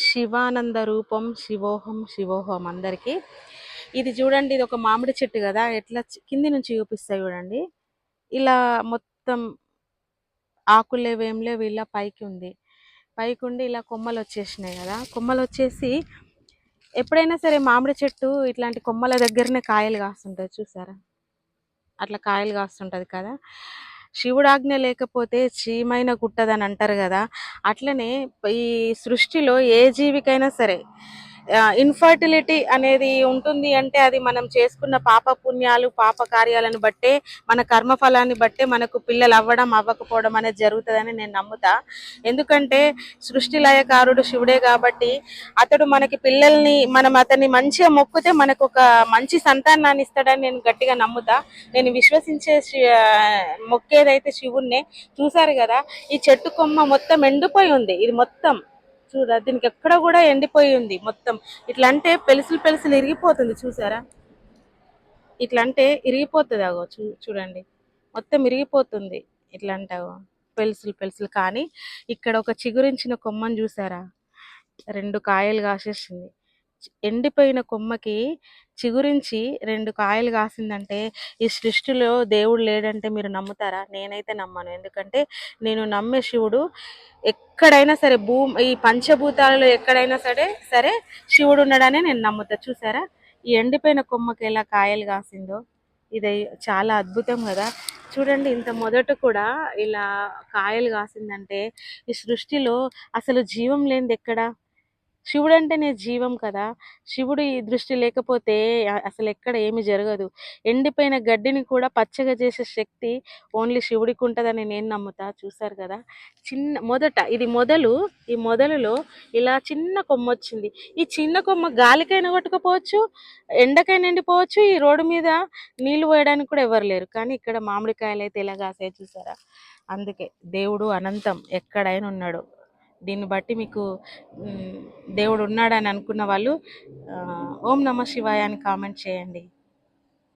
శివానంద రూపం శివోహం శివోహం అందరికి. ఇది చూడండి, ఇది ఒక మామిడి చెట్టు కదా, ఎట్లా కింది నుంచి చూపిస్తాయి చూడండి. ఇలా మొత్తం ఆకులేవేం లేవు, ఇలా పైకి ఉంది. పైకి ఉండి ఇలా కొమ్మలు వచ్చేసినాయి కదా. కొమ్మలు వచ్చేసి ఎప్పుడైనా సరే మామిడి చెట్టు ఇట్లాంటి కొమ్మల దగ్గరనే కాయలు కాస్తుంటది చూసారా, అట్లా కాయలు కాస్తుంటది కదా. శివుడాజ్ఞ లేకపోతే చీమైన కుట్టదని అంటారు కదా. అట్లనే ఈ సృష్టిలో ఏ జీవికైనా సరే ఇన్ఫర్టిలిటీ అనేది ఉంటుంది అంటే అది మనం చేసుకున్న పాప పుణ్యాలు పాప కార్యాలను బట్టే, మన కర్మఫలాన్ని బట్టే మనకు పిల్లలు అవ్వడం అవ్వకపోవడం అనేది జరుగుతుందని నేను నమ్ముతా. ఎందుకంటే సృష్టి లయకారుడు శివుడే కాబట్టి అతడు మనకి పిల్లల్ని, మనం అతన్ని మంచిగా మొక్కితే మనకు ఒక మంచి సంతానాన్ని ఇస్తాడని నేను గట్టిగా నమ్ముతా. నేను విశ్వసించే మొక్కేదైతే శివుణ్ణే. చూసారు కదా, ఈ చెట్టు కొమ్మ మొత్తం ఎండిపోయి ఉంది. ఇది మొత్తం చూడ, దీనికి ఎక్కడ కూడా ఎండిపోయి ఉంది మొత్తం. ఇట్లా అంటే పెలుసులు పెలుసులు ఇరిగిపోతుంది చూసారా, ఇట్లా అంటే ఇరిగిపోతుంది. అగో చూడండి, మొత్తం ఇరిగిపోతుంది ఇట్లా అంటే పెలుసులు పెలుసులు. కానీ ఇక్కడ ఒక చిగురించిన కొమ్మని చూసారా, 2 కాయలు కాసేసింది. ఎండిపోయిన కొమ్మకి చిగురించి 2 కాయలు కాసిందంటే ఈ సృష్టిలో దేవుడు లేడంటే మీరు నమ్ముతారా? నేనైతే నమ్మను. ఎందుకంటే నేను నమ్మే శివుడు ఎక్కడైనా సరే, ఈ పంచభూతాలలో ఎక్కడైనా సరే శివుడు ఉన్నాడనే నేను నమ్ముతా. చూసారా, ఈ ఎండిపోయిన కొమ్మకి ఎలా కాయలు కాసిందో, ఇది చాలా అద్భుతం కదా. చూడండి, ఇంత మొదట కూడా ఇలా కాయలు కాసిందంటే ఈ సృష్టిలో అసలు జీవం లేనిది ఎక్కడ? శివుడు అంటేనే జీవం కదా. శివుడు ఈ దృష్టి లేకపోతే అసలు ఎక్కడ ఏమి జరగదు. ఎండిపోయిన గడ్డిని కూడా పచ్చగా చేసే శక్తి ఓన్లీ శివుడికి ఉంటుందని నేను నమ్ముతా. చూసారు కదా, మొదట ఇది ఈ మొదలులో ఇలా చిన్న కొమ్మ వచ్చింది. ఈ చిన్న కొమ్మ గాలికైనా కొట్టుకపోవచ్చు, ఎండకైనా ఎండిపోవచ్చు, ఈ రోడ్డు మీద నీళ్లు పోయడానికి కూడా ఎవరు లేరు. కానీ ఇక్కడ మామిడికాయలు అయితే ఎలా కాసాయి చూసారా. అందుకే దేవుడు అనంతం, ఎక్కడైనా ఉన్నాడు. దీన్ని బట్టి మీకు దేవుడు ఉన్నాడని అనుకున్న వాళ్ళు ఓం నమ శివాయ అని కామెంట్ చేయండి.